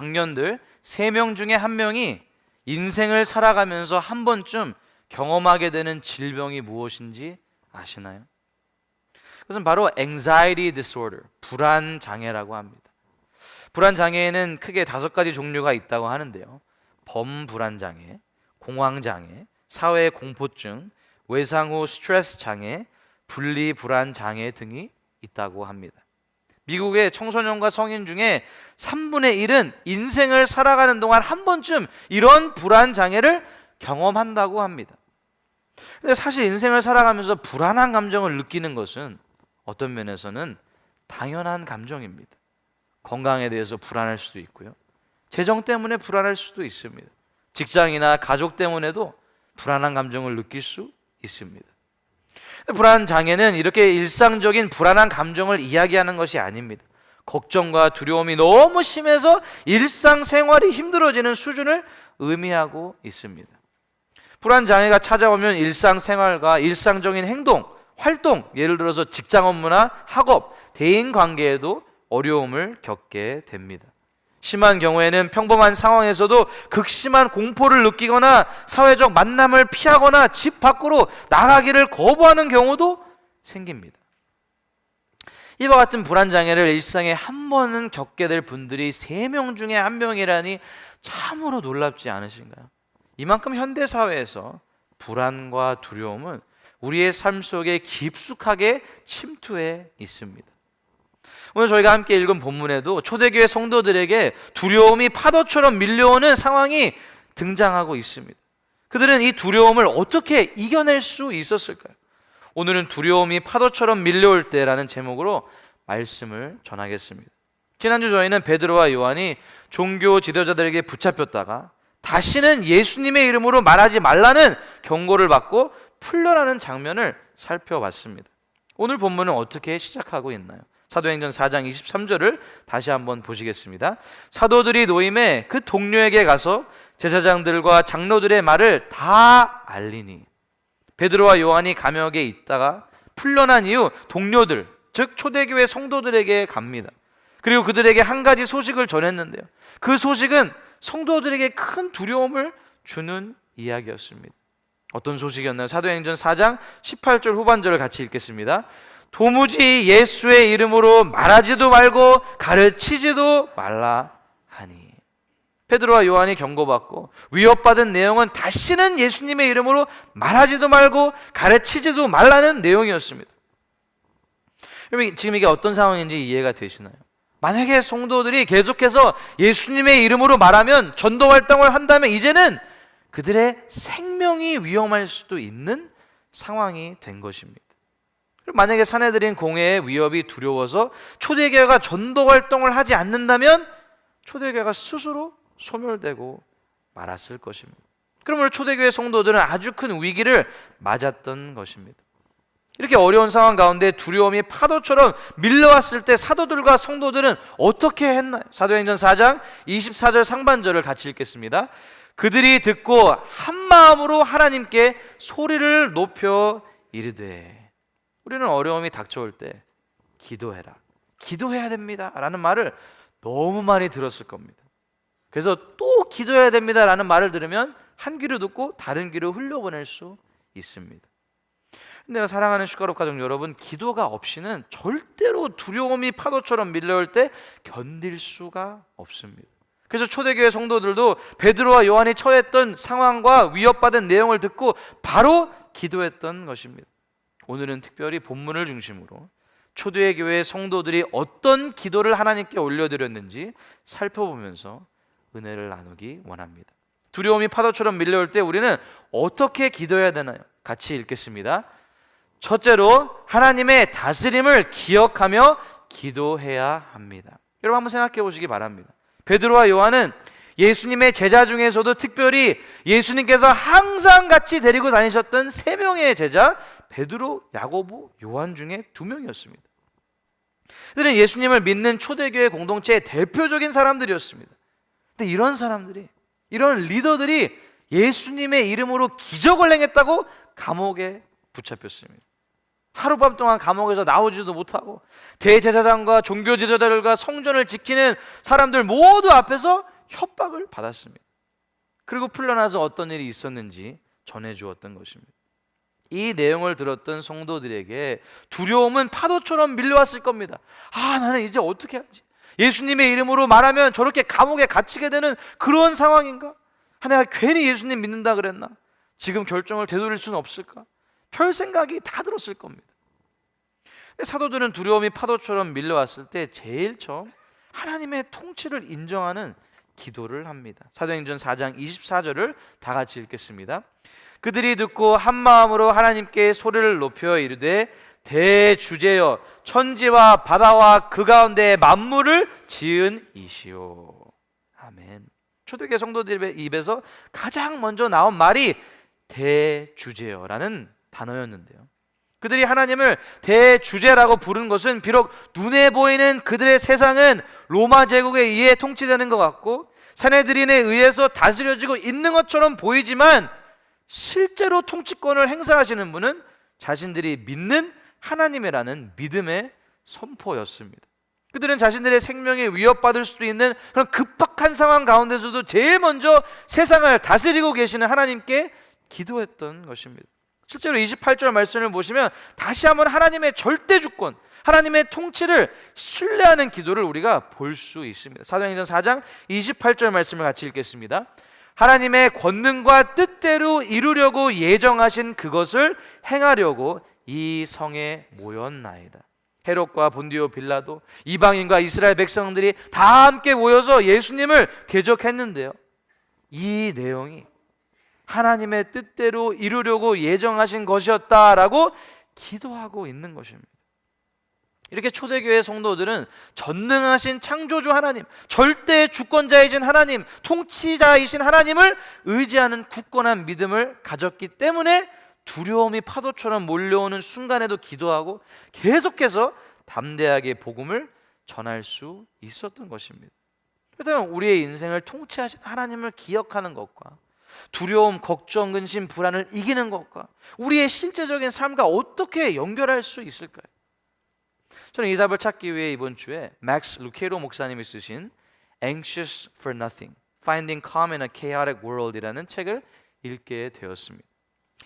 청년들 3명 중에 1명이 인생을 살아가면서 한 번쯤 경험하게 되는 질병이 무엇인지 아시나요? 그것은 바로 anxiety disorder, 불안 장애라고 합니다. 불안 장애에는 크게 5가지 종류가 있다고 하는데요. 범불안 장애, 공황 장애, 사회 공포증, 외상 후 스트레스 장애, 분리 불안 장애 등이 있다고 합니다. 미국의 청소년과 성인 중에 3분의 1은 인생을 살아가는 동안 한 번쯤 이런 불안 장애를 경험한다고 합니다. 근데 사실 인생을 살아가면서 불안한 감정을 느끼는 것은 어떤 면에서는 당연한 감정입니다. 건강에 대해서 불안할 수도 있고요. 재정 때문에 불안할 수도 있습니다. 직장이나 가족 때문에도 불안한 감정을 느낄 수 있습니다. 불안 장애는 이렇게 일상적인 불안한 감정을 이야기하는 것이 아닙니다. 걱정과 두려움이 너무 심해서 일상생활이 힘들어지는 수준을 의미하고 있습니다. 불안 장애가 찾아오면 일상생활과 일상적인 행동, 활동, 예를 들어서 직장 업무나 학업, 대인 관계에도 어려움을 겪게 됩니다. 심한 경우에는 평범한 상황에서도 극심한 공포를 느끼거나 사회적 만남을 피하거나 집 밖으로 나가기를 거부하는 경우도 생깁니다. 이와 같은 불안장애를 일상에 한 번은 겪게 될 분들이 3명 중에 1명이라니 참으로 놀랍지 않으신가요? 이만큼 현대사회에서 불안과 두려움은 우리의 삶 속에 깊숙하게 침투해 있습니다. 오늘 저희가 함께 읽은 본문에도 초대교회 성도들에게 두려움이 파도처럼 밀려오는 상황이 등장하고 있습니다. 그들은 이 두려움을 어떻게 이겨낼 수 있었을까요? 오늘은 두려움이 파도처럼 밀려올 때라는 제목으로 말씀을 전하겠습니다. 지난주 저희는 베드로와 요한이 종교 지도자들에게 붙잡혔다가 다시는 예수님의 이름으로 말하지 말라는 경고를 받고 풀려나는 장면을 살펴봤습니다. 오늘 본문은 어떻게 시작하고 있나요? 사도행전 4장 23절을 다시 한번 보시겠습니다. 사도들이 노임에 그 동료에게 가서 제사장들과 장로들의 말을 다 알리니 베드로와 요한이 감옥에 있다가 풀려난 이후 동료들, 즉 초대교회 성도들에게 갑니다. 그리고 그들에게 한 가지 소식을 전했는데요. 그 소식은 성도들에게 큰 두려움을 주는 이야기였습니다. 어떤 소식이었나요? 사도행전 4장 18절 후반절을 같이 읽겠습니다. 도무지 예수의 이름으로 말하지도 말고 가르치지도 말라 하니. 베드로와 요한이 경고받고 위협받은 내용은 다시는 예수님의 이름으로 말하지도 말고 가르치지도 말라는 내용이었습니다. 여러분, 지금 이게 어떤 상황인지 이해가 되시나요? 만약에 성도들이 계속해서 예수님의 이름으로 말하면, 전도 활동을 한다면 이제는 그들의 생명이 위험할 수도 있는 상황이 된 것입니다. 만약에 사내들인 공회의 위협이 두려워서 초대교회가 전도 활동을 하지 않는다면 초대교회가 스스로 소멸되고 말았을 것입니다. 그러므로 초대교회 성도들은 아주 큰 위기를 맞았던 것입니다. 이렇게 어려운 상황 가운데 두려움이 파도처럼 밀려왔을 때 사도들과 성도들은 어떻게 했나요? 사도행전 4장 24절 상반절을 같이 읽겠습니다. 그들이 듣고 한 마음으로 하나님께 소리를 높여 이르되. 우리는 어려움이 닥쳐올 때 기도해라, 기도해야 됩니다 라는 말을 너무 많이 들었을 겁니다. 그래서 또 기도해야 됩니다 라는 말을 들으면 한 귀로 듣고 다른 귀로 흘려보낼 수 있습니다. 근데 사랑하는 슈가롭 가족 여러분, 기도가 없이는 절대로 두려움이 파도처럼 밀려올 때 견딜 수가 없습니다. 그래서 초대교회 성도들도 베드로와 요한이 처했던 상황과 위협받은 내용을 듣고 바로 기도했던 것입니다. 오늘은 특별히 본문을 중심으로 초대교회 성도들이 어떤 기도를 하나님께 올려드렸는지 살펴보면서 은혜를 나누기 원합니다. 두려움이 파도처럼 밀려올 때 우리는 어떻게 기도해야 되나요? 같이 읽겠습니다. 첫째로 하나님의 다스림을 기억하며 기도해야 합니다. 여러분 한번 생각해 보시기 바랍니다. 베드로와 요한은 예수님의 제자 중에서도 특별히 예수님께서 항상 같이 데리고 다니셨던 3명의 제자 베드로, 야고보, 요한 중에 2명이었습니다. 그들은 예수님을 믿는 초대교회 공동체의 대표적인 사람들이었습니다. 근데 이런 사람들이, 이런 리더들이 예수님의 이름으로 기적을 행했다고 감옥에 붙잡혔습니다. 하룻밤 동안 감옥에서 나오지도 못하고 대제사장과 종교 지도자들과 성전을 지키는 사람들 모두 앞에서 협박을 받았습니다. 그리고 풀려나서 어떤 일이 있었는지 전해주었던 것입니다. 이 내용을 들었던 성도들에게 두려움은 파도처럼 밀려왔을 겁니다. 나는 이제 어떻게 하지? 예수님의 이름으로 말하면 저렇게 감옥에 갇히게 되는 그런 상황인가? 내가 괜히 예수님 믿는다 그랬나? 지금 결정을 되돌릴 수는 없을까? 별 생각이 다 들었을 겁니다. 사도들은 두려움이 파도처럼 밀려왔을 때 제일 처음 하나님의 통치를 인정하는 기도를 합니다. 사도행전 4장 24절을 다 같이 읽겠습니다. 그들이 듣고 한 마음으로 하나님께 소리를 높여 이르되 대주제여 천지와 바다와 그 가운데 만물을 지은 이시오. 아멘. 초대교회 성도들의 입에서 가장 먼저 나온 말이 대주제여라는 단어였는데요. 그들이 하나님을 대주제라고 부른 것은 비록 눈에 보이는 그들의 세상은 로마 제국에 의해 통치되는 것 같고 사내들인에 의해서 다스려지고 있는 것처럼 보이지만 실제로 통치권을 행사하시는 분은 자신들이 믿는 하나님이라는 믿음의 선포였습니다. 그들은 자신들의 생명에 위협받을 수도 있는 그런 급박한 상황 가운데서도 제일 먼저 세상을 다스리고 계시는 하나님께 기도했던 것입니다. 실제로 28절 말씀을 보시면 다시 한번 하나님의 절대 주권, 하나님의 통치를 신뢰하는 기도를 우리가 볼 수 있습니다. 사도행전 4장 28절 말씀을 같이 읽겠습니다. 하나님의 권능과 뜻대로 이루려고 예정하신 그것을 행하려고 이 성에 모였나이다. 헤롯과 본디오 빌라도 이방인과 이스라엘 백성들이 다 함께 모여서 예수님을 대적했는데요. 이 내용이 하나님의 뜻대로 이루려고 예정하신 것이었다라고 기도하고 있는 것입니다. 이렇게 초대교회 성도들은 전능하신 창조주 하나님, 절대 주권자이신 하나님, 통치자이신 하나님을 의지하는 굳건한 믿음을 가졌기 때문에 두려움이 파도처럼 몰려오는 순간에도 기도하고 계속해서 담대하게 복음을 전할 수 있었던 것입니다. 그렇다면 우리의 인생을 통치하신 하나님을 기억하는 것과 두려움, 걱정, 근심, 불안을 이기는 것과 우리의 실제적인 삶과 어떻게 연결할 수 있을까요? 저는 이 답을 찾기 위해 이번 주에 맥스 루케로 목사님이 쓰신 Anxious for Nothing, Finding Calm in a Chaotic World이라는 책을 읽게 되었습니다.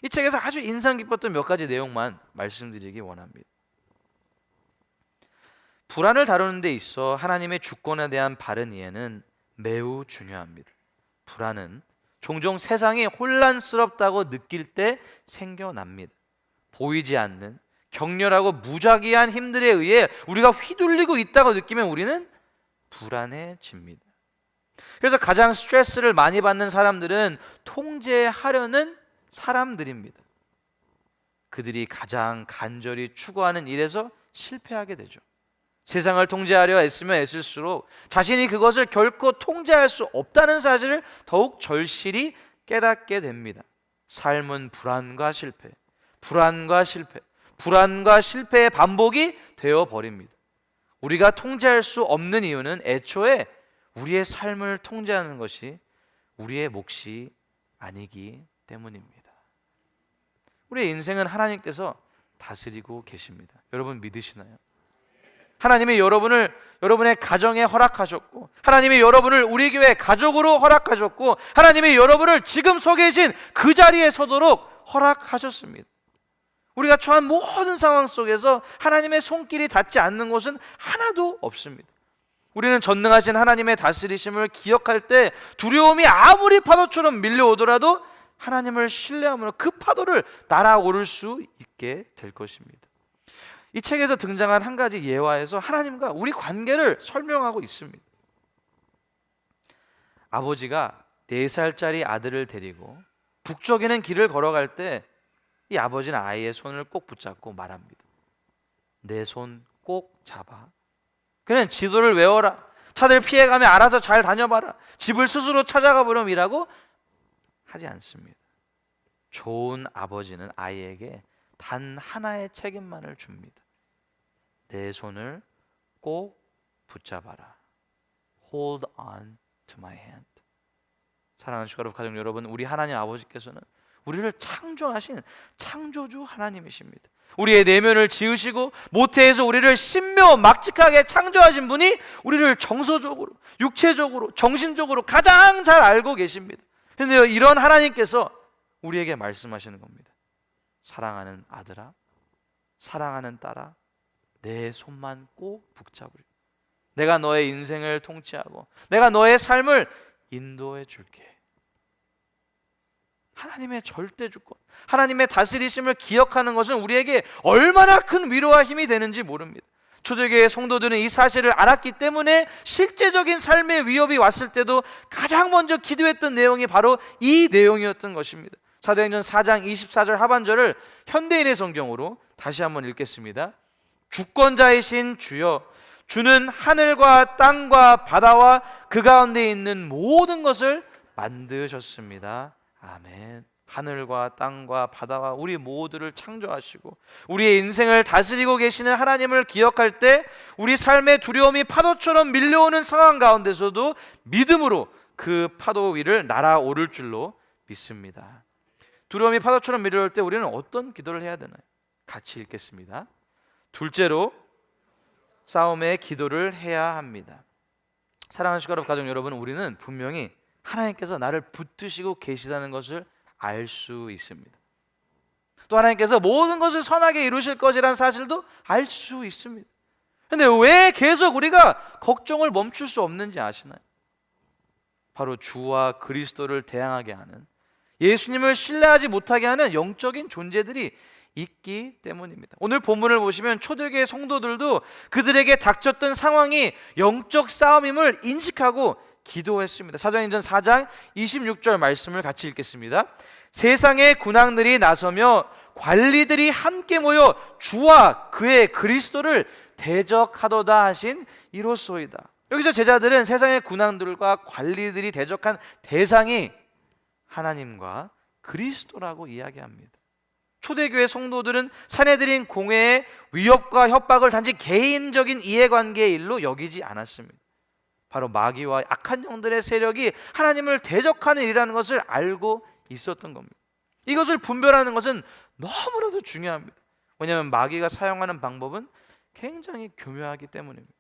이 책에서 아주 인상 깊었던 몇 가지 내용만 말씀드리기 원합니다. 불안을 다루는 데 있어 하나님의 주권에 대한 바른 이해는 매우 중요합니다. 불안은 종종 세상이 혼란스럽다고 느낄 때 생겨납니다. 보이지 않는 격렬하고 무작위한 힘들에 의해 우리가 휘둘리고 있다고 느끼면 우리는 불안해집니다. 그래서 가장 스트레스를 많이 받는 사람들은 통제하려는 사람들입니다. 그들이 가장 간절히 추구하는 일에서 실패하게 되죠. 세상을 통제하려 애쓰면 애쓸수록 자신이 그것을 결코 통제할 수 없다는 사실을 더욱 절실히 깨닫게 됩니다. 삶은 불안과 실패, 불안과 실패, 불안과 실패의 반복이 되어버립니다. 우리가 통제할 수 없는 이유는 애초에 우리의 삶을 통제하는 것이 우리의 몫이 아니기 때문입니다. 우리의 인생은 하나님께서 다스리고 계십니다. 여러분 믿으시나요? 하나님이 여러분의 가정에 허락하셨고, 하나님이 여러분을 우리 교회 가족으로 허락하셨고, 하나님이 여러분을 지금 서 계신 그 자리에 서도록 허락하셨습니다. 우리가 처한 모든 상황 속에서 하나님의 손길이 닿지 않는 곳은 하나도 없습니다. 우리는 전능하신 하나님의 다스리심을 기억할 때 두려움이 아무리 파도처럼 밀려오더라도 하나님을 신뢰함으로 그 파도를 날아오를 수 있게 될 것입니다. 이 책에서 등장한 한 가지 예화에서 하나님과 우리 관계를 설명하고 있습니다. 아버지가 4살짜리 아들을 데리고 북쪽에는 길을 걸어갈 때 이 아버지는 아이의 손을 꼭 붙잡고 말합니다. 내 손 꼭 잡아. 그냥 지도를 외워라. 차들 피해가며 알아서 잘 다녀봐라. 집을 스스로 찾아가 보렴이라고 하지 않습니다. 좋은 아버지는 아이에게 단 하나의 책임만을 줍니다. 내 손을 꼭 붙잡아라. Hold on to my hand. 사랑하는 슈가룹 가족 여러분, 우리 하나님 아버지께서는 우리를 창조하신 창조주 하나님이십니다. 우리의 내면을 지으시고 모태에서 우리를 신묘막측하게 창조하신 분이 우리를 정서적으로, 육체적으로, 정신적으로 가장 잘 알고 계십니다. 그런데 이런 하나님께서 우리에게 말씀하시는 겁니다. 사랑하는 아들아, 사랑하는 딸아, 내 손만 꼭 붙잡으려. 내가 너의 인생을 통치하고 내가 너의 삶을 인도해 줄게. 하나님의 절대 주권, 하나님의 다스리심을 기억하는 것은 우리에게 얼마나 큰 위로와 힘이 되는지 모릅니다. 초대교회 성도들은 이 사실을 알았기 때문에 실제적인 삶의 위협이 왔을 때도 가장 먼저 기도했던 내용이 바로 이 내용이었던 것입니다. 사도행전 4장 24절 하반절을 현대인의 성경으로 다시 한번 읽겠습니다. 주권자이신 주여, 주는 하늘과 땅과 바다와 그 가운데 있는 모든 것을 만드셨습니다. 아멘. 하늘과 땅과 바다와 우리 모두를 창조하시고 우리의 인생을 다스리고 계시는 하나님을 기억할 때 우리 삶의 두려움이 파도처럼 밀려오는 상황 가운데서도 믿음으로 그 파도 위를 날아오를 줄로 믿습니다. 두려움이 파도처럼 밀려올 때 우리는 어떤 기도를 해야 되나요? 같이 읽겠습니다. 둘째로, 싸움의 기도를 해야 합니다. 사랑하는 시가럽 가족 여러분, 우리는 분명히 하나님께서 나를 붙드시고 계시다는 것을 알 수 있습니다. 또 하나님께서 모든 것을 선하게 이루실 것이라는 사실도 알 수 있습니다. 그런데 왜 계속 우리가 걱정을 멈출 수 없는지 아시나요? 바로 주와 그리스도를 대항하게 하는, 예수님을 신뢰하지 못하게 하는 영적인 존재들이 있기 때문입니다. 오늘 본문을 보시면 초대교회 성도들도 그들에게 닥쳤던 상황이 영적 싸움임을 인식하고 기도했습니다. 사도행전 4장 26절 말씀을 같이 읽겠습니다. 세상의 군왕들이 나서며 관리들이 함께 모여 주와 그의 그리스도를 대적하도다 하신 이로소이다. 여기서 제자들은 세상의 군왕들과 관리들이 대적한 대상이 하나님과 그리스도라고 이야기합니다. 초대교회 성도들은 사내들인 공회의 위협과 협박을 단지 개인적인 이해관계의 일로 여기지 않았습니다. 바로 마귀와 악한 영들의 세력이 하나님을 대적하는 일이라는 것을 알고 있었던 겁니다. 이것을 분별하는 것은 너무나도 중요합니다. 왜냐하면 마귀가 사용하는 방법은 굉장히 교묘하기 때문입니다.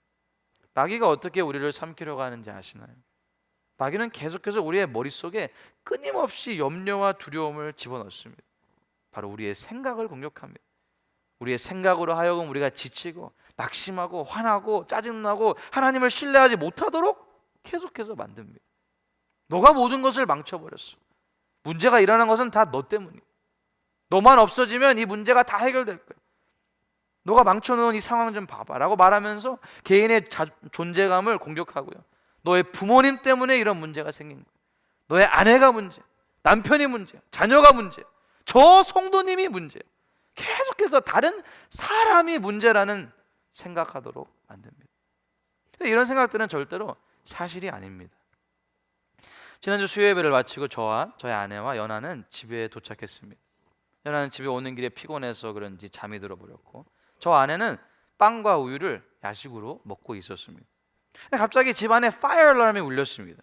마귀가 어떻게 우리를 삼키려고 하는지 아시나요? 마귀는 계속해서 우리의 머릿속에 끊임없이 염려와 두려움을 집어넣습니다. 바로 우리의 생각을 공격합니다. 우리의 생각으로 하여금 우리가 지치고 낙심하고 화나고 짜증나고 하나님을 신뢰하지 못하도록 계속해서 만듭니다. 너가 모든 것을 망쳐버렸어. 문제가 일어난 것은 다 너 때문이야. 너만 없어지면 이 문제가 다 해결될 거야. 너가 망쳐놓은 이 상황 좀 봐봐 라고 말하면서 개인의 존재감을 공격하고요. 너의 부모님 때문에 이런 문제가 생긴 거야. 너의 아내가 문제, 남편이 문제, 자녀가 문제, 저 성도님이 문제. 계속해서 다른 사람이 문제라는 생각하도록 만듭니다. 근데 이런 생각들은 절대로 사실이 아닙니다. 지난주 수요 예배를 마치고 저와 저희 아내와 연아는 집에 도착했습니다. 연아는 집에 오는 길에 피곤해서 그런지 잠이 들어버렸고 저 아내는 빵과 우유를 야식으로 먹고 있었습니다. 근데 갑자기 집 안에 파이어 알람이 울렸습니다.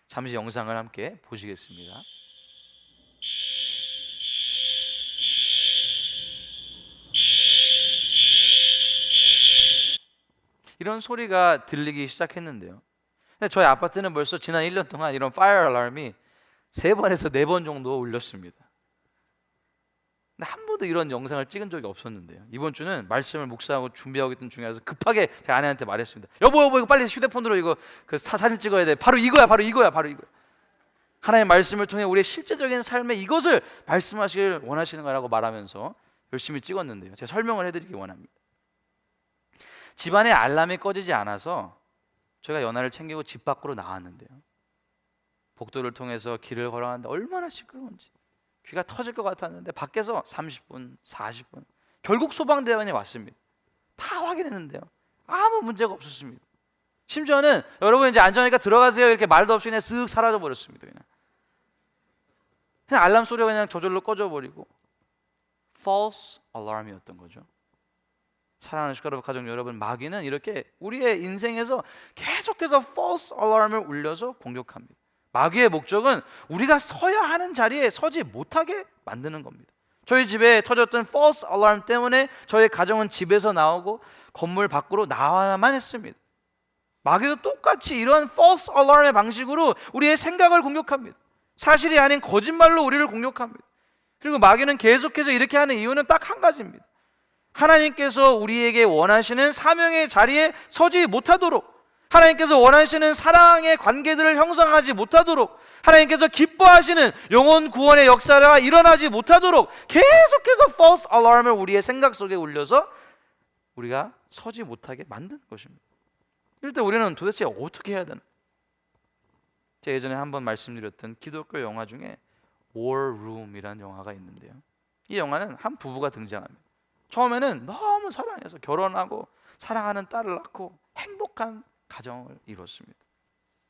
잠시 영상을 함께 보시겠습니다. 이런 소리가 들리기 시작했는데요. 근데 저희 아파트는 벌써 지난 1년 동안 이런 파이어 알람이 3번에서 4번 정도 울렸습니다. 근데 한 번도 이런 영상을 찍은 적이 없었는데요. 이번 주는 말씀을 묵상하고 준비하고 있던 중이라서 급하게 제 아내한테 말했습니다. 여보 이거 빨리 휴대폰으로 이거 사진 찍어야 돼. 바로 이거야. 하나님의 말씀을 통해 우리의 실제적인 삶에 이것을 말씀하시길 원하시는 거라고 말하면서 열심히 찍었는데요. 제가 설명을 해드리기 원합니다. 집안에 알람이 꺼지지 않아서 저희가 연아를 챙기고 집 밖으로 나왔는데요. 복도를 통해서 길을 걸어가는데 얼마나 시끄러운지 귀가 터질 것 같았는데 밖에서 30분, 40분 결국 소방대원이 왔습니다. 다 확인했는데요. 아무 문제가 없었습니다. 심지어는 여러분 이제 안전하니까 들어가세요 이렇게 말도 없이 그냥 쓱 사라져 버렸습니다. 그냥 알람 소리가 그냥 저절로 꺼져버리고 false alarm이었던 거죠. 사랑하는 시가럽 가족 여러분, 마귀는 이렇게 우리의 인생에서 계속해서 false alarm을 울려서 공격합니다. 마귀의 목적은 우리가 서야 하는 자리에 서지 못하게 만드는 겁니다. 저희 집에 터졌던 false alarm 때문에 저희 가정은 집에서 나오고 건물 밖으로 나와야만 했습니다. 마귀도 똑같이 이런 false alarm의 방식으로 우리의 생각을 공격합니다. 사실이 아닌 거짓말로 우리를 공격합니다. 그리고 마귀는 계속해서 이렇게 하는 이유는 딱 한 가지입니다. 하나님께서 우리에게 원하시는 사명의 자리에 서지 못하도록, 하나님께서 원하시는 사랑의 관계들을 형성하지 못하도록, 하나님께서 기뻐하시는 영혼 구원의 역사가 일어나지 못하도록 계속해서 false alarm을 우리의 생각 속에 울려서 우리가 서지 못하게 만드는 것입니다. 이럴 때 우리는 도대체 어떻게 해야 되나? 제가 예전에 한번 말씀드렸던 기독교 영화 중에 War Room이라는 영화가 있는데요, 이 영화는 한 부부가 등장합니다. 처음에는 너무 사랑해서 결혼하고 사랑하는 딸을 낳고 행복한 가정을 이뤘습니다.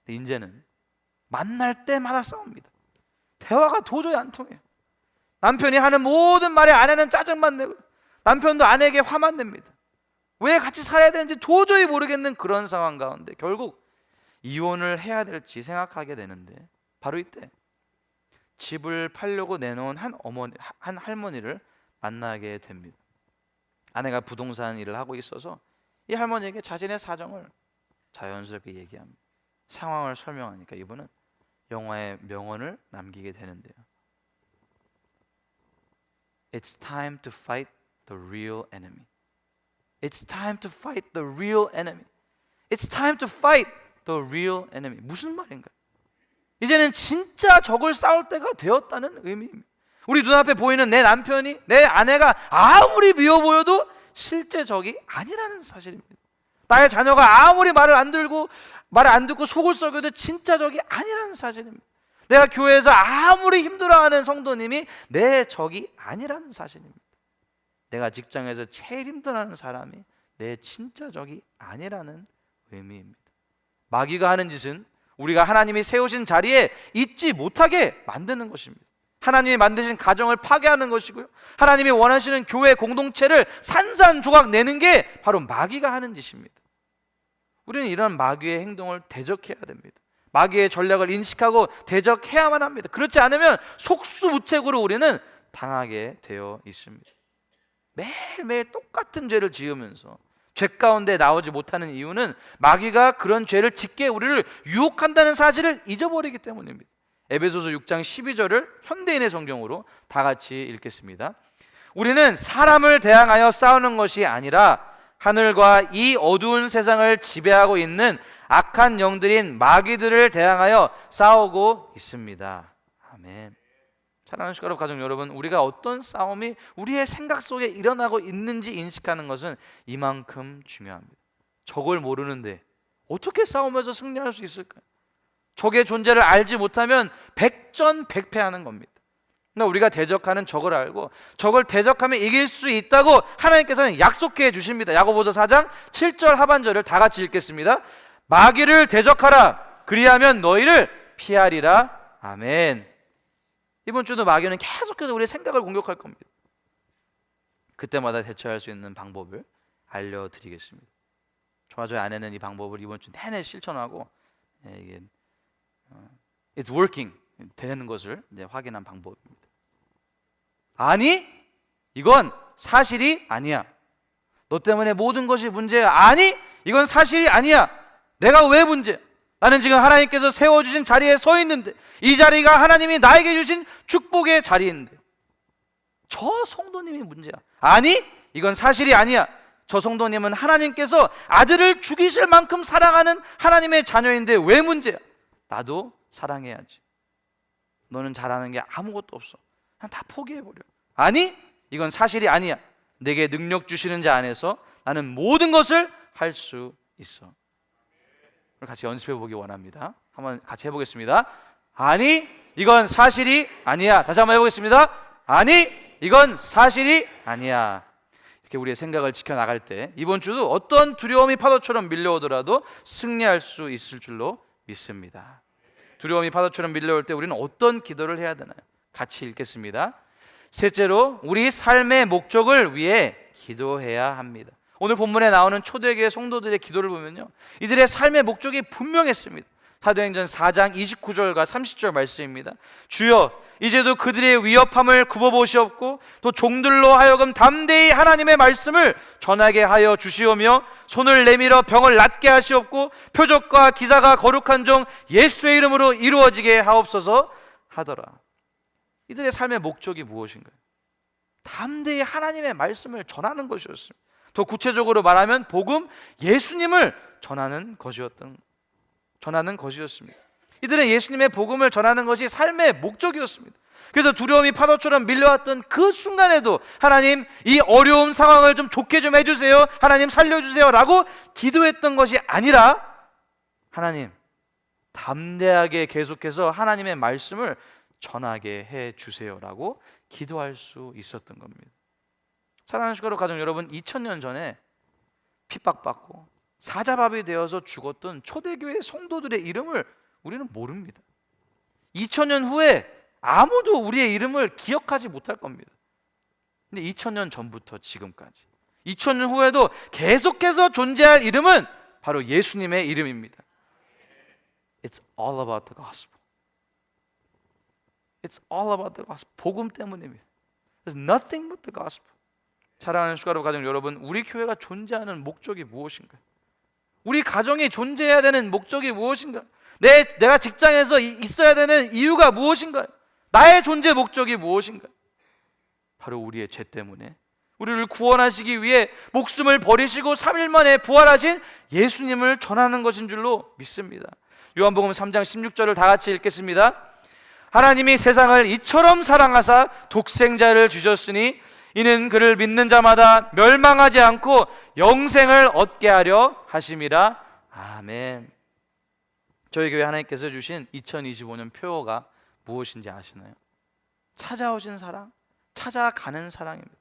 근데 이제는 만날 때마다 싸웁니다. 대화가 도저히 안 통해요. 남편이 하는 모든 말에 아내는 짜증만 내고 남편도 아내에게 화만 냅니다. 왜 같이 살아야 되는지 도저히 모르겠는 그런 상황 가운데 결국 이혼을 해야 될지 생각하게 되는데, 바로 이때 집을 팔려고 내놓은 한 할머니를 만나게 됩니다. 아내가 부동산 일을 하고 있어서 이 할머니에게 자신의 사정을 자연스럽게 얘기합니다. 상황을 설명하니까 이분은 영화의 명언을 남기게 되는데요. It's time to fight the real enemy. It's time to fight the real enemy. It's time to fight the real enemy. 무슨 말인가요? 이제는 진짜 적을 싸울 때가 되었다는 의미입니다. 우리 눈앞에 보이는 내 남편이, 내 아내가 아무리 미워 보여도 실제 적이 아니라는 사실입니다. 나의 자녀가 아무리 말을 안 듣고 속을 썩여도 진짜 적이 아니라는 사실입니다. 내가 교회에서 아무리 힘들어하는 성도님이 내 적이 아니라는 사실입니다. 내가 직장에서 제일 힘들어하는 사람이 내 진짜 적이 아니라는 의미입니다. 마귀가 하는 짓은 우리가 하나님이 세우신 자리에 있지 못하게 만드는 것입니다. 하나님이 만드신 가정을 파괴하는 것이고요, 하나님이 원하시는 교회 공동체를 산산조각 내는 게 바로 마귀가 하는 짓입니다. 우리는 이런 마귀의 행동을 대적해야 됩니다. 마귀의 전략을 인식하고 대적해야만 합니다. 그렇지 않으면 속수무책으로 우리는 당하게 되어 있습니다. 매일매일 똑같은 죄를 지으면서 죄 가운데 나오지 못하는 이유는 마귀가 그런 죄를 짓게 우리를 유혹한다는 사실을 잊어버리기 때문입니다. 에베소서 6장 12절을 현대인의 성경으로 다 같이 읽겠습니다. 우리는 사람을 대항하여 싸우는 것이 아니라 하늘과 이 어두운 세상을 지배하고 있는 악한 영들인 마귀들을 대항하여 싸우고 있습니다. 아멘. 사랑하는 숟가락 가족 여러분, 우리가 어떤 싸움이 우리의 생각 속에 일어나고 있는지 인식하는 것은 이만큼 중요합니다. 적을 모르는데 어떻게 싸우면서 승리할 수 있을까요? 적의 존재를 알지 못하면 백전백패하는 겁니다. 그러나 우리가 대적하는 적을 알고 적을 대적하면 이길 수 있다고 하나님께서는 약속해 주십니다. 야고보서 4장 7절 하반절을 다 같이 읽겠습니다. 마귀를 대적하라, 그리하면 너희를 피하리라. 아멘. 이번 주도 마귀는 계속해서 우리의 생각을 공격할 겁니다. 그때마다 대처할 수 있는 방법을 알려드리겠습니다. 저와 저희 아내는 이 방법을 이번 주 내내 실천하고 이게 It's working 되는 것을 확인한 방법입니다. 아니, 이건 사실이 아니야. 너 때문에 모든 것이 문제야. 아니, 이건 사실이 아니야. 내가 왜 문제야? 나는 지금 하나님께서 세워주신 자리에 서 있는데, 이 자리가 하나님이 나에게 주신 축복의 자리인데 저 성도님이 문제야. 아니, 이건 사실이 아니야. 저 성도님은 하나님께서 아들을 죽이실 만큼 사랑하는 하나님의 자녀인데 왜 문제야? 나도 사랑해야지. 너는 잘하는 게 아무것도 없어. 그냥 다 포기해버려. 아니, 이건 사실이 아니야. 내게 능력 주시는 자 안에서 나는 모든 것을 할 수 있어. 같이 연습해보기 원합니다. 한번 같이 해보겠습니다. 아니, 이건 사실이 아니야. 다시 한번 해보겠습니다. 아니, 이건 사실이 아니야. 이렇게 우리의 생각을 지켜나갈 때 이번 주도 어떤 두려움이 파도처럼 밀려오더라도 승리할 수 있을 줄로 믿습니다. 두려움이 파도처럼 밀려올 때 우리는 어떤 기도를 해야 되나요? 같이 읽겠습니다. 셋째로, 우리 삶의 목적을 위해 기도해야 합니다. 오늘 본문에 나오는 초대교회 성도들의 기도를 보면요, 이들의 삶의 목적이 분명했습니다. 사도행전 4장 29절과 30절 말씀입니다. 주여 이제도 그들의 위협함을 굽어보시옵고 또 종들로 하여금 담대히 하나님의 말씀을 전하게 하여 주시오며 손을 내밀어 병을 낫게 하시옵고 표적과 기사가 거룩한 종 예수의 이름으로 이루어지게 하옵소서 하더라. 이들의 삶의 목적이 무엇인가요? 담대히 하나님의 말씀을 전하는 것이었습니다. 더 구체적으로 말하면 복음, 예수님을 전하는 것이었습니다. 이들은 예수님의 복음을 전하는 것이 삶의 목적이었습니다. 그래서 두려움이 파도처럼 밀려왔던 그 순간에도 하나님 이 어려운 상황을 좀 좋게 좀 해주세요, 하나님 살려주세요 라고 기도했던 것이 아니라 하나님 담대하게 계속해서 하나님의 말씀을 전하게 해주세요 라고 기도할 수 있었던 겁니다. 사랑하는 슈가로 가정 여러분, 2000년 전에 핍박받고 사자밥이 되어서 죽었던 초대교회 성도들의 이름을 우리는 모릅니다. 2000년 후에 아무도 우리의 이름을 기억하지 못할 겁니다. 근데 2000년 전부터 지금까지 2000년 후에도 계속해서 존재할 이름은 바로 예수님의 이름입니다. It's all about the gospel. It's all about the gospel. 복음 때문입니다. There's nothing but the gospel. 사랑하는 슈가로 가정 여러분, 우리 교회가 존재하는 목적이 무엇인가요? 우리 가정이 존재해야 되는 목적이 무엇인가요? 내가 직장에서 있어야 되는 이유가 무엇인가요? 나의 존재 목적이 무엇인가요? 바로 우리의 죄 때문에 우리를 구원하시기 위해 목숨을 버리시고 3일 만에 부활하신 예수님을 전하는 것인 줄로 믿습니다. 요한복음 3장 16절을 다 같이 읽겠습니다. 하나님이 세상을 이처럼 사랑하사 독생자를 주셨으니 이는 그를 믿는 자마다 멸망하지 않고 영생을 얻게 하려 하심이라. 아멘. 저희 교회 하나님께서 주신 2025년 표어가 무엇인지 아시나요? 찾아오신 사랑, 찾아가는 사랑입니다.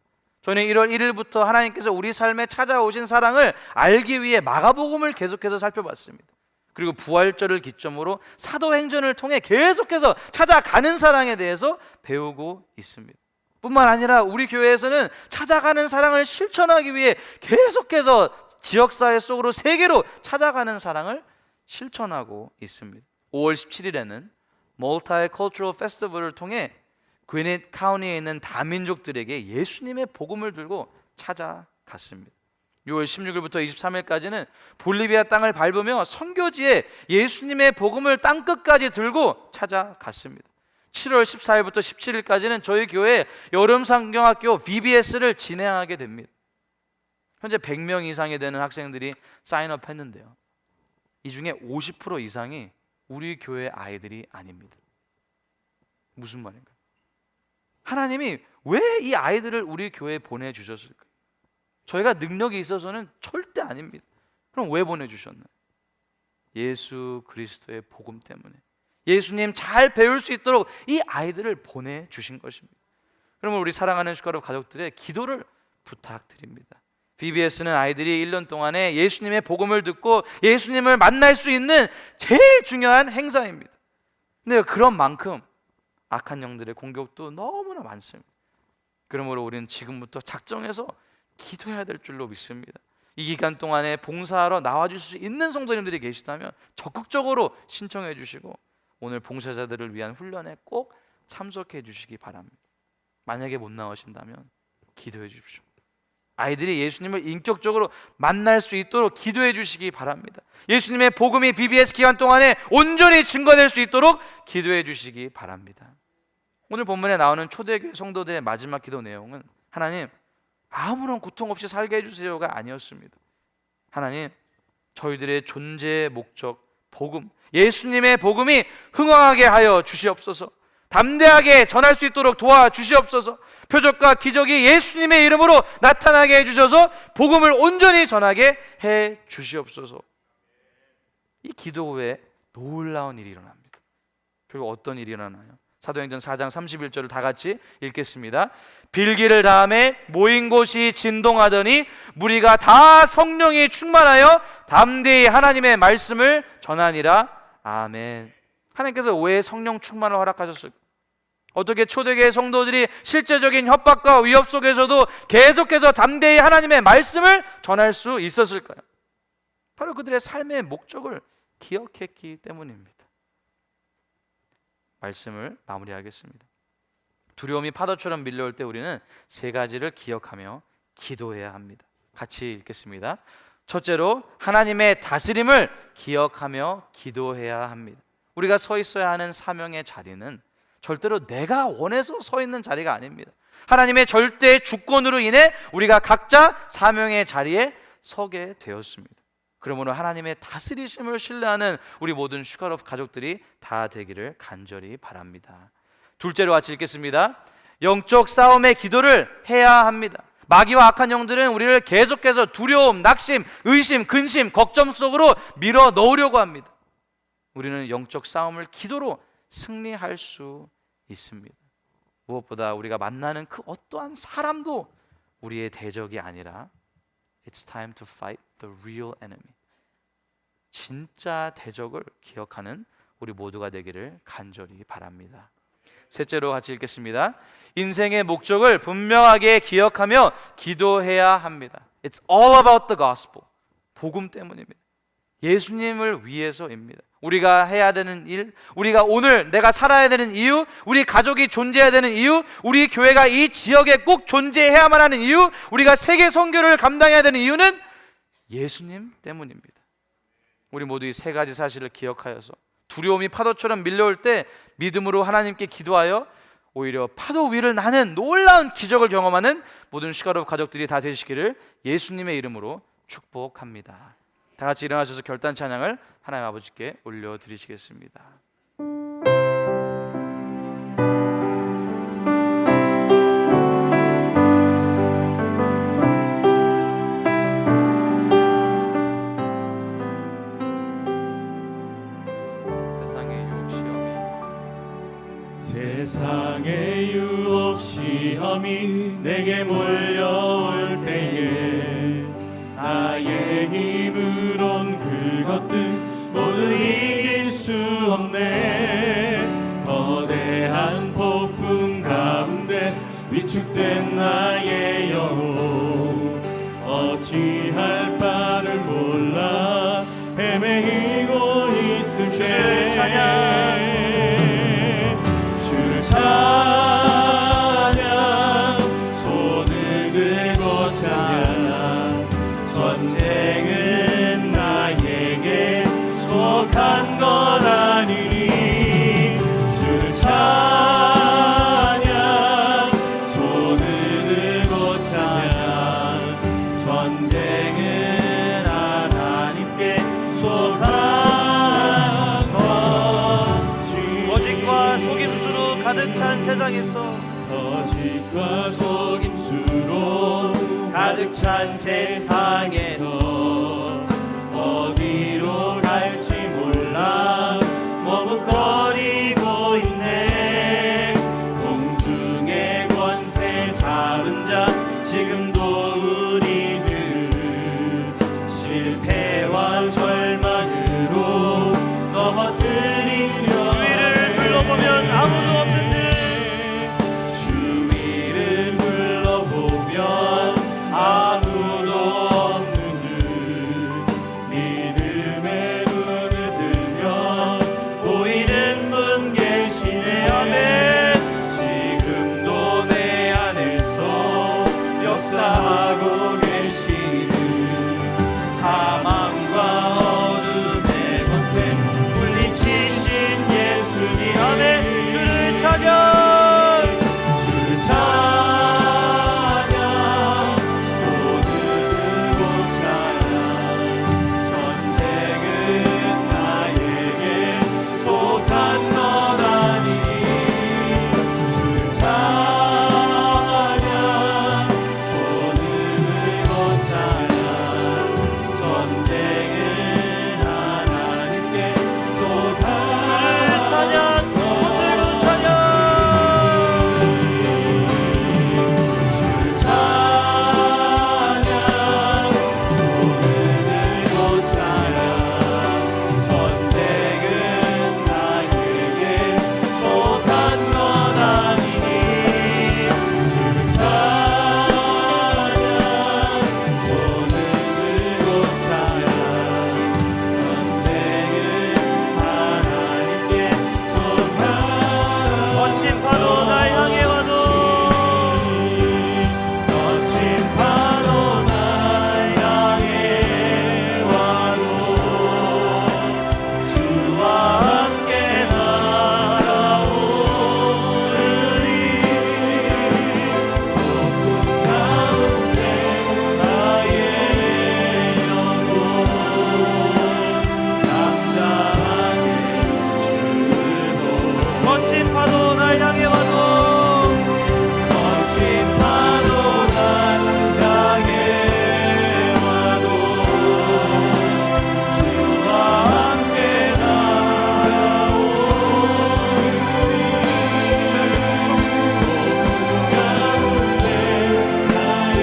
저는 1월 1일부터 하나님께서 우리 삶에 찾아오신 사랑을 알기 위해 마가복음을 계속해서 살펴봤습니다. 그리고 부활절을 기점으로 사도행전을 통해 계속해서 찾아가는 사랑에 대해서 배우고 있습니다. 뿐만 아니라 우리 교회에서는 찾아가는 사랑을 실천하기 위해 계속해서 지역사회 속으로 세계로 찾아가는 사랑을 실천하고 있습니다. 5월 17일에는 Multicultural Festival을 통해 그위닛 카운티에 있는 다민족들에게 예수님의 복음을 들고 찾아갔습니다. 6월 16일부터 23일까지는 볼리비아 땅을 밟으며 선교지에 예수님의 복음을 땅끝까지 들고 찾아갔습니다. 7월 14일부터 17일까지는 저희 교회 여름상경학교 VBS를 진행하게 됩니다. 현재 100명 이상이 되는 학생들이 사인업 했는데요, 이 중에 50% 이상이 우리 교회 아이들이 아닙니다. 무슨 말인가요? 하나님이 왜 이 아이들을 우리 교회에 보내주셨을까요? 저희가 능력이 있어서는 절대 아닙니다. 그럼 왜 보내주셨나요? 예수 그리스도의 복음 때문에, 예수님 잘 배울 수 있도록 이 아이들을 보내주신 것입니다. 그러면 우리 사랑하는 슈가로 가족들의 기도를 부탁드립니다. VBS는 아이들이 1년 동안에 예수님의 복음을 듣고 예수님을 만날 수 있는 제일 중요한 행사입니다. 근데 그런 만큼 악한 영들의 공격도 너무나 많습니다. 그러므로 우리는 지금부터 작정해서 기도해야 될 줄로 믿습니다. 이 기간 동안에 봉사하러 나와줄 수 있는 성도님들이 계시다면 적극적으로 신청해 주시고 오늘 봉사자들을 위한 훈련에 꼭 참석해 주시기 바랍니다. 만약에 못 나오신다면 기도해 주십시오. 아이들이 예수님을 인격적으로 만날 수 있도록 기도해 주시기 바랍니다. 예수님의 복음이 BBS 기간 동안에 온전히 증거될 수 있도록 기도해 주시기 바랍니다. 오늘 본문에 나오는 초대교회 성도들의 마지막 기도 내용은 하나님 아무런 고통 없이 살게 해주세요가 아니었습니다. 하나님 저희들의 존재의 목적 복음, 예수님의 복음이 흥왕하게 하여 주시옵소서. 담대하게 전할 수 있도록 도와주시옵소서. 표적과 기적이 예수님의 이름으로 나타나게 해주셔서 복음을 온전히 전하게 해주시옵소서. 이 기도 후에 놀라운 일이 일어납니다. 그리고 어떤 일이 일어나요? 사도행전 4장 31절을 다 같이 읽겠습니다. 빌기를 다음에 모인 곳이 진동하더니 무리가 다 성령이 충만하여 담대히 하나님의 말씀을 전하니라. 아멘. 하나님께서 왜 성령 충만을 허락하셨을까? 어떻게 초대교회 성도들이 실제적인 협박과 위협 속에서도 계속해서 담대히 하나님의 말씀을 전할 수 있었을까요? 바로 그들의 삶의 목적을 기억했기 때문입니다. 말씀을 마무리하겠습니다. 두려움이 파도처럼 밀려올 때 우리는 세 가지를 기억하며 기도해야 합니다. 같이 읽겠습니다. 첫째로 하나님의 다스림을 기억하며 기도해야 합니다. 우리가 서 있어야 하는 사명의 자리는 절대로 내가 원해서 서 있는 자리가 아닙니다. 하나님의 절대 주권으로 인해 우리가 각자 사명의 자리에 서게 되었습니다. 그러므로 하나님의 다스리심을 신뢰하는 우리 모든 슈가로프 가족들이 다 되기를 간절히 바랍니다. 둘째로 같이 읽겠습니다. 영적 싸움의 기도를 해야 합니다. 마귀와 악한 영들은 우리를 계속해서 두려움, 낙심, 의심, 근심, 걱정 속으로 밀어 넣으려고 합니다. 우리는 영적 싸움을 기도로 승리할 수 있습니다. 무엇보다 우리가 만나는 그 어떠한 사람도 우리의 대적이 아니라 It's time to fight the real enemy. 진짜 대적을 기억하는 우리 모두가 되기를 간절히 바랍니다. 셋째로 같이 읽겠습니다. 인생의 목적을 분명하게 기억하며 기도해야 합니다. It's all about the gospel. 복음 때문입니다. 예수님을 위해서입니다. 우리가 해야 되는 일, 우리가 오늘 내가 살아야 되는 이유, 우리 가족이 존재해야 되는 이유, 우리 교회가 이 지역에 꼭 존재해야만 하는 이유, 우리가 세계 선교를 감당해야 되는 이유는 예수님 때문입니다. 우리 모두 이 세 가지 사실을 기억하여서 두려움이 파도처럼 밀려올 때 믿음으로 하나님께 기도하여 오히려 파도 위를 나는 놀라운 기적을 경험하는 모든 슈가로프 가족들이 다 되시기를 예수님의 이름으로 축복합니다. 다 같이 일어나셔서 결단 찬양을 하나님 아버지께 올려드리시겠습니다. 세상의 유혹 시험이 내게 몰려올 때에 나의 힘으론 그것들 모두 이길 수 없네. 거대한 폭풍 가운데 위축된 나의 영혼 어찌할 바를 몰라 헤매이고 있을 때 주를 찬양 손을 들고 찬양 전쟁은 나에게 속한 것 아니니 주를 찬양 손을 들고 찬양 전쟁은 하나님께 속한 것 거짓과 속임수로 가득 찬 세상에서 거짓과 속임수로 가득 찬 세상에서 어디로 갈지 몰라 머뭇거리고 있네. 공중의 권세 잡은 자 지금도 우리들을 실패와 절망으로 넘어뜨리려 주위를 둘러보면 아무도 없는 듯 주위를 둘러보면 아무도 없는 듯 믿음의 눈을 들면 보이는 분 계시네. 아멘. 지금도 내 안에서 역사하고 계시는 사망과 어둠의 권세 물리치신 예수님. 아멘. 주를 날 향해 와도 거친 파도가 향해 와도 주와 함께 나아오리 가운데 나의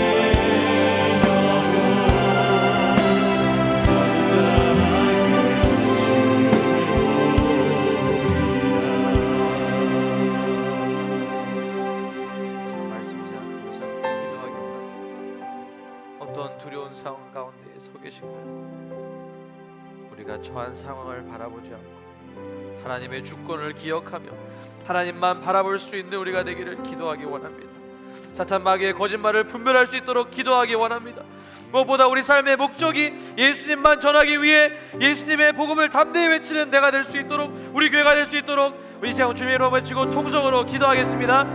영혼 말씀 생각하면서 기도하기 원합니다. 어떤 두려운 상황 가운데 서 계신가요? 우리가 처한 상황을 바라보지 않고 하나님의 주권을 기억하며 하나님만 바라볼 수 있는 우리가 되기를 기도하기 원합니다. 사탄 마귀의 거짓말을 분별할 수 있도록 기도하기 원합니다. 무엇보다 우리 삶의 목적이 예수님만 전하기 위해 예수님의 복음을 담대히 외치는 내가 될 수 있도록, 우리 교회가 될 수 있도록 우리 시간 주님의 이름으로 외치고 통성으로 기도하겠습니다.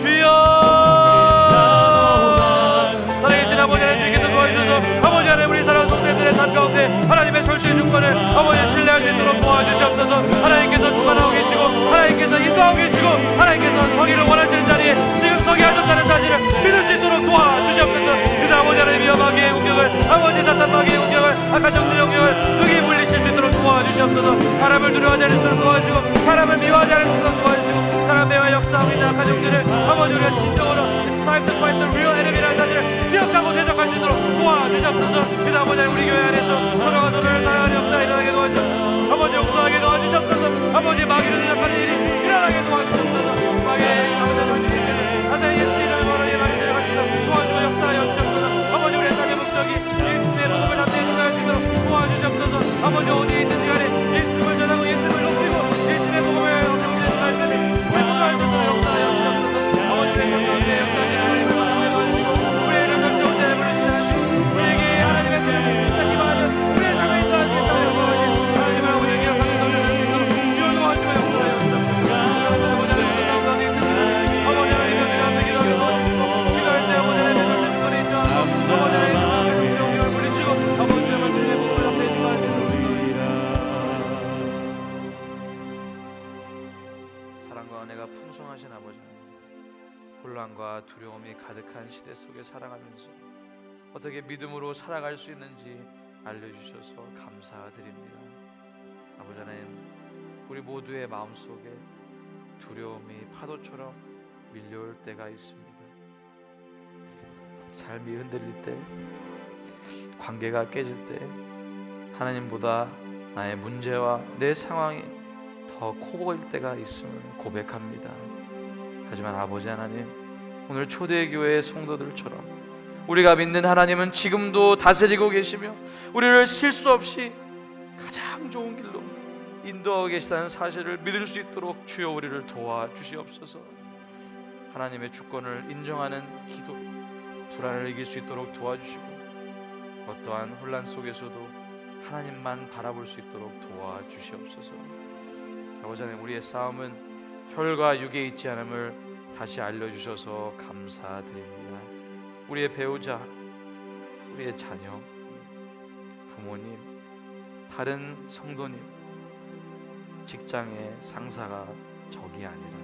주여 살아계신 아버지 하나님, 기도 도와주셔서 아버지 하나님 우리 사랑하는 성도들의 삶 가운데 하나님의 절대의 주권을 아버지 신뢰할 수 있도록 도와주시옵소서. 하나님께서 주관하고 계시고 하나님께서 인도하고 계시고 하나님께서 서기를 원하시는 자리에 지금 서기 하셨다는 사실을 믿을 수 있도록 도와주시옵소서. 그래서 아버지 하나님 마귀의 공격을, 아버지 사탄 마귀의 공격을, 악한 정들의 공격을 능히 물리칠 수 있도록 도와주시옵소서. 사람을 두려워하지 않을 수 있도록 도와주시고 사람을 미워하지 않을 수 있도록 도와주시고 사람의 역사하고 있는 악한 정들을 아버지 우리가 진정으로 It's time to fight the real enemy라는 사실을 기억하고 대적할 수 있도록 도와주시옵소서. 그래서 아버지 우리 교회 안에서 서로가 서로를 사랑하는 역사가 일어나게 도와주시옵소서. 아버지 역사하게 도와주시옵소서. 아버지 마귀를 대적하는 일이 일어나게 도와주시옵소서. 마귀의 아버지 하사의 예수 이름을 원하게 마귀를 대적하시옵소서. 도와주고 역사하여 주시옵소서. 아버지 우리의 삶의 목적이 예수님의 복음을 담대히 전할 수 있도록 도와주시옵소서. 아버지 어디에 있는지 간에 예수님을 전하고 예수님을 높이고 예수님의 복음을 어떻게 전할 수 있도록 행복할 수 있도록 역사하여 주시옵소서. 아버지의 성령의 역사하시는 하나님을 원하시고 우리의 이름 명령을 부르시는 우리에게 하나님의 뜻을 기도하는 우리의 삶을 인도하시겠다 역사하신 하나님을 우리에게 기억하는 성령을 수 있도록 주여 도와주시고 역사하여 주시옵소서. 아버지 하나님의 뜻을 아버지 하나님의 뜻을 기도하며 도와주시고 기도할 때 아버지 하나님의 절대 주권에 인정하고 아버지 하나님의 성령을 물리치고 아버지 하나님의 복음을 담대히 전하시는 사랑과 은혜가 풍성하신 아버지, 혼란과 두려움이 가득한 시대 속에 살아가면서 어떻게 믿음으로 살아갈 수 있는지 알려주셔서 감사드립니다. 아버지 하나님, 우리 모두의 마음속에 두려움이 파도처럼 밀려올 때가 있습니다. 삶이 흔들릴 때, 관계가 깨질 때 하나님보다 나의 문제와 내 상황이 더 커 보일 때가 있음을 고백합니다. 하지만 아버지 하나님, 오늘 초대교회의 성도들처럼 우리가 믿는 하나님은 지금도 다스리고 계시며 우리를 실수 없이 가장 좋은 길로 인도하고 계시다는 사실을 믿을 수 있도록 주여 우리를 도와주시옵소서. 하나님의 주권을 인정하는 기도, 불안을 이길 수 있도록 도와주시고 어떠한 혼란 속에서도 하나님만 바라볼 수 있도록 도와주시옵소서. 아버지 하나님, 우리의 싸움은 혈과 육에 있지 않음을 다시 알려주셔서 감사드립니다. 우리의 배우자, 우리의 자녀, 부모님, 다른 성도님, 직장의 상사가 적이 아니라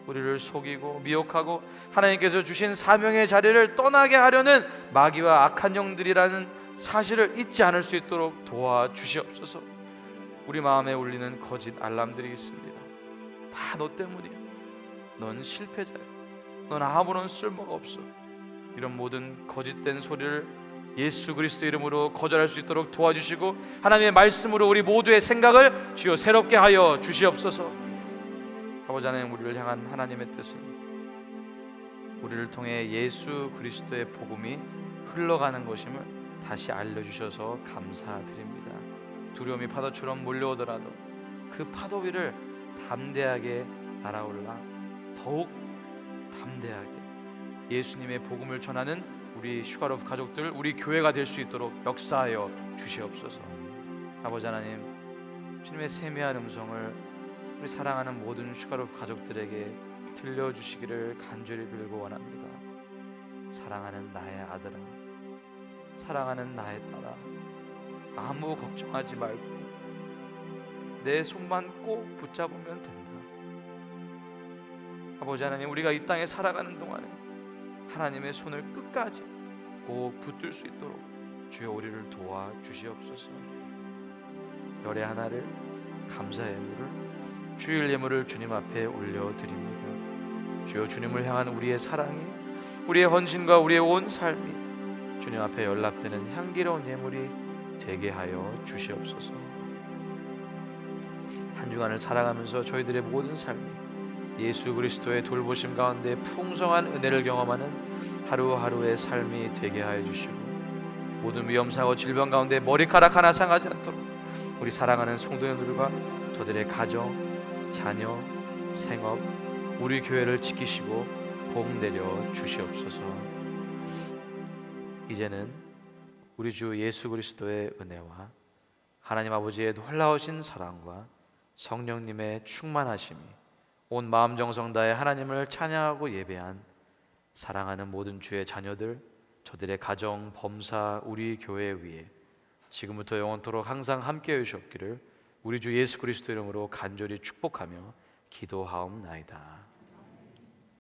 우리를 속이고 미혹하고 하나님께서 주신 사명의 자리를 떠나게 하려는 마귀와 악한 영들이라는 사실을 잊지 않을 수 있도록 도와주시옵소서. 우리 마음에 울리는 거짓 알람들이 있습니다. 다 너 때문이야. 넌 실패자야. 넌 아무런 쓸모가 없어. 이런 모든 거짓된 소리를 예수 그리스도 이름으로 거절할 수 있도록 도와주시고 하나님의 말씀으로 우리 모두의 생각을 주여 새롭게 하여 주시옵소서. 아버지 하나님, 우리를 향한 하나님의 뜻은 우리를 통해 예수 그리스도의 복음이 흘러가는 것임을 다시 알려주셔서 감사드립니다. 두려움이 파도처럼 몰려오더라도 그 파도 위를 담대하게 날아올라 더욱 담대하게 예수님의 복음을 전하는 우리 슈가로프 가족들, 우리 교회가 될 수 있도록 역사하여 주시옵소서. 아버지 하나님, 주님의 세미한 음성을 우리 사랑하는 모든 슈가로프 가족들에게 들려주시기를 간절히 빌고 원합니다. 사랑하는 나의 아들아, 사랑하는 나의 딸아, 아무 걱정하지 말고 내 손만 꼭 붙잡으면 된다. 아버지 하나님, 우리가 이 땅에 살아가는 동안에 하나님의 손을 끝까지 꼭 붙들 수 있도록 주여 우리를 도와주시옵소서. 열의 하나를, 감사의 예물을, 주일 예물을 주님 앞에 올려드립니다. 주여 주님을 향한 우리의 사랑이, 우리의 헌신과 우리의 온 삶이 주님 앞에 연락되는 향기로운 예물이 되게 하여 주시옵소서. 한 주간을 살아가면서 저희들의 모든 삶이 예수 그리스도의 돌보심 가운데 풍성한 은혜를 경험하는 하루하루의 삶이 되게 하여 주시고, 모든 위험사고 질병 가운데 머리카락 하나 상하지 않도록 우리 사랑하는 성도님들과 저들의 가정, 자녀, 생업, 우리 교회를 지키시고 복 내려 주시옵소서. 이제는 우리 주 예수 그리스도의 은혜와 하나님 아버지의 놀라우신 사랑과 성령님의 충만하심이 온 마음 정성 다해 하나님을 찬양하고 예배한 사랑하는 모든 주의 자녀들, 저들의 가정, 범사, 우리 교회 위에 지금부터 영원토록 항상 함께해 주시옵기를 우리 주 예수 그리스도 이름으로 간절히 축복하며 기도하옵나이다.